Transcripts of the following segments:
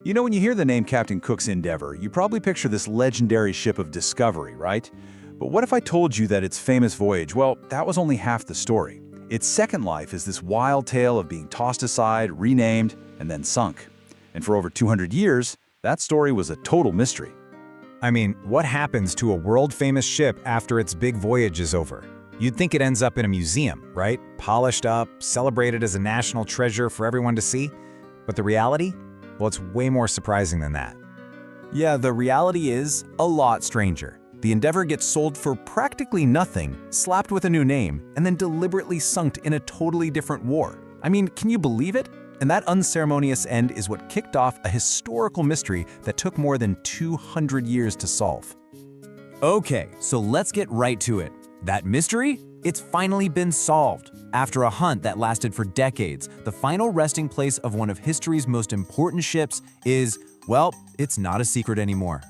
You know, when you hear the name Captain Cook's Endeavour, you probably picture this legendary ship of discovery, right? But what if I told you that its famous voyage, well, that was only half the story. Its second life is this wild tale of being tossed aside, renamed, and then sunk. And for over 200 years, that story was a total mystery. I mean, what happens to a world-famous ship after its big voyage is over? You'd think it ends up in a museum, right? Polished up, celebrated as a national treasure for everyone to see. But the reality? Well, it's way more surprising than that. Yeah, the reality is a lot stranger. The Endeavour gets sold for practically nothing, slapped with a new name, and then deliberately sunk in a totally different war. I mean, can you believe it? And that unceremonious end is what kicked off a historical mystery that took more than 200 years to solve. Okay, so let's get right to it. That mystery? It's finally been solved. After a hunt that lasted for decades, the final resting place of one of history's most important ships is, well, it's not a secret anymore.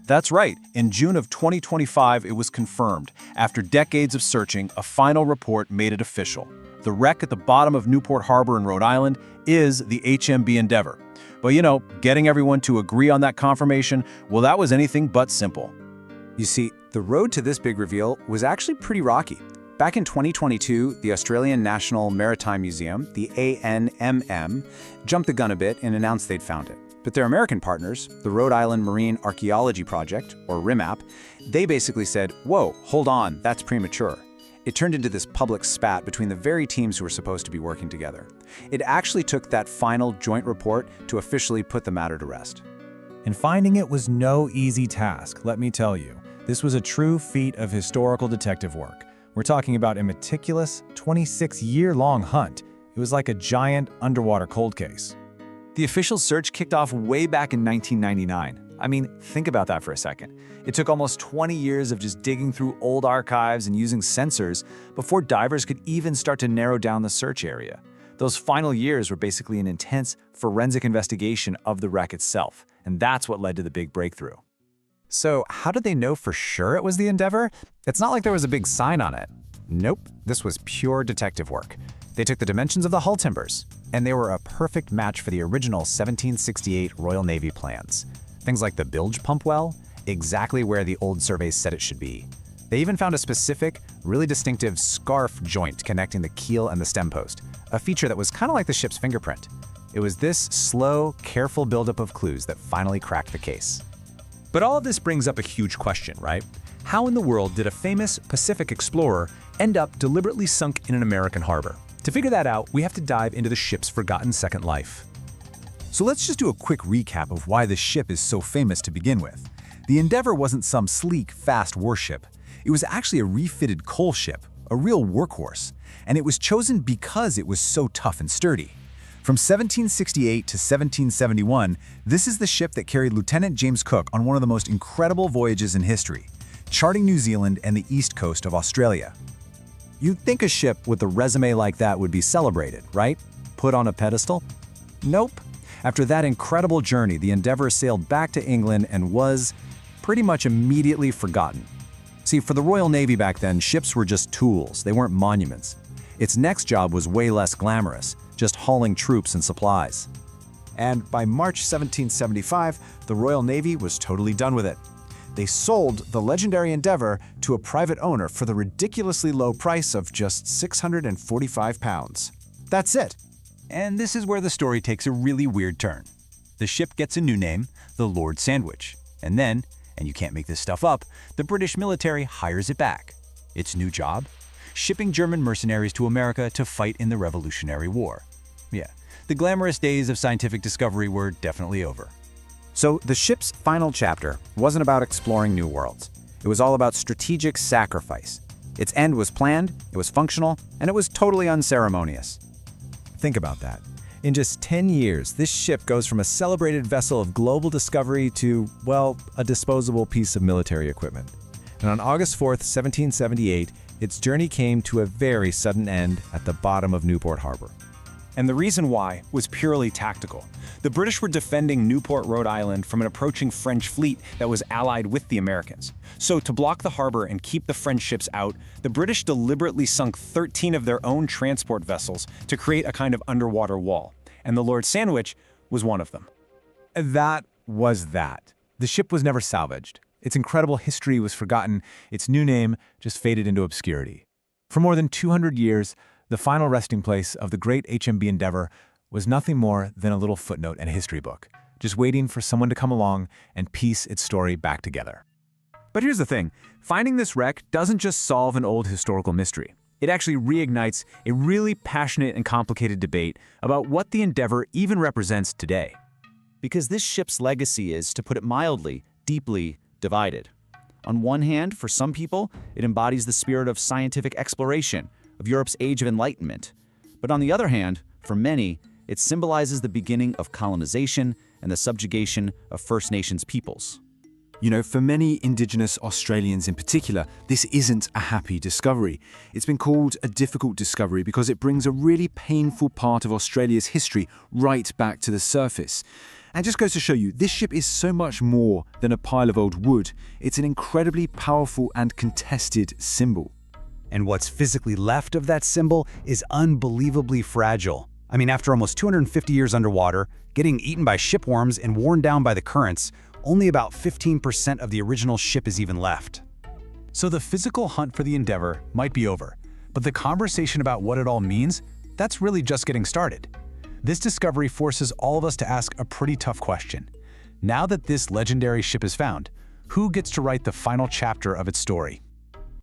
That's right. In June of 2025, it was confirmed. After decades of searching, a final report made it official. The wreck at the bottom of Newport Harbor in Rhode Island is the HMB Endeavour. But you know, getting everyone to agree on that confirmation, well, that was anything but simple. You see, the road to this big reveal was actually pretty rocky. Back in 2022, the Australian National Maritime Museum, the ANMM, jumped the gun a bit and announced they'd found it. But their American partners, the Rhode Island Marine Archaeology Project, or RIMAP, they basically said, whoa, hold on, that's premature. It turned into this public spat between the very teams who were supposed to be working together. It actually took that final joint report to officially put the matter to rest. And finding it was no easy task, let me tell you. This was a true feat of historical detective work. We're talking about a meticulous, 26-year-long hunt. It was like a giant underwater cold case. The official search kicked off way back in 1999. I mean, think about that for a second. It took almost 20 years of just digging through old archives and using sensors before divers could even start to narrow down the search area. Those final years were basically an intense forensic investigation of the wreck itself, and that's what led to the big breakthrough. So how did they know for sure it was the Endeavour? It's not like there was a big sign on it. Nope, this was pure detective work. They took the dimensions of the hull timbers, and they were a perfect match for the original 1768 Royal Navy plans. Things like the bilge pump well, exactly where the old surveys said it should be. They even found a specific, really distinctive scarf joint connecting the keel and the stem post, a feature that was kind of like the ship's fingerprint. It was this slow, careful buildup of clues that finally cracked the case. But all of this brings up a huge question, right? How in the world did a famous Pacific explorer end up deliberately sunk in an American harbor? To figure that out, we have to dive into the ship's forgotten second life. So let's just do a quick recap of why this ship is so famous to begin with. The Endeavour wasn't some sleek, fast warship. It was actually a refitted coal ship, a real workhorse. And it was chosen because it was so tough and sturdy. From 1768 to 1771, this is the ship that carried Lieutenant James Cook on one of the most incredible voyages in history, charting New Zealand and the east coast of Australia. You'd think a ship with a resume like that would be celebrated, right? Put on a pedestal? Nope. After that incredible journey, the Endeavour sailed back to England and was pretty much immediately forgotten. See, for the Royal Navy back then, ships were just tools, they weren't monuments. Its next job was way less glamorous, just hauling troops and supplies. And by March 1775, the Royal Navy was totally done with it. They sold the legendary Endeavour to a private owner for the ridiculously low price of just £645. That's it. And this is where the story takes a really weird turn. The ship gets a new name, the Lord Sandwich. And then, and you can't make this stuff up, the British military hires it back. Its new job? Shipping German mercenaries to America to fight in the Revolutionary War. Yeah, the glamorous days of scientific discovery were definitely over. So the ship's final chapter wasn't about exploring new worlds. It was all about strategic sacrifice. Its end was planned, it was functional, and it was totally unceremonious. Think about that. In just 10 years, this ship goes from a celebrated vessel of global discovery to, well, a disposable piece of military equipment. And on August 4th, 1778, its journey came to a very sudden end at the bottom of Newport Harbor. And the reason why was purely tactical. The British were defending Newport, Rhode Island from an approaching French fleet that was allied with the Americans. So to block the harbor and keep the French ships out, the British deliberately sunk 13 of their own transport vessels to create a kind of underwater wall. And the Lord Sandwich was one of them. That was that. The ship was never salvaged. Its incredible history was forgotten. Its new name just faded into obscurity. For more than 200 years, the final resting place of the great HMB Endeavour was nothing more than a little footnote in a history book, just waiting for someone to come along and piece its story back together. But here's the thing, finding this wreck doesn't just solve an old historical mystery. It actually reignites a really passionate and complicated debate about what the Endeavour even represents today. Because this ship's legacy is, to put it mildly, deeply divided. On one hand, for some people, it embodies the spirit of scientific exploration, of Europe's Age of Enlightenment. But on the other hand, for many, it symbolizes the beginning of colonization and the subjugation of First Nations peoples. You know, for many Indigenous Australians in particular, this isn't a happy discovery. It's been called a difficult discovery because it brings a really painful part of Australia's history right back to the surface. And just goes to show you, this ship is so much more than a pile of old wood. It's an incredibly powerful and contested symbol. And what's physically left of that symbol is unbelievably fragile. I mean, after almost 250 years underwater, getting eaten by shipworms and worn down by the currents, only about 15% of the original ship is even left. So the physical hunt for the Endeavour might be over, but the conversation about what it all means, that's really just getting started. This discovery forces all of us to ask a pretty tough question. Now that this legendary ship is found, who gets to write the final chapter of its story?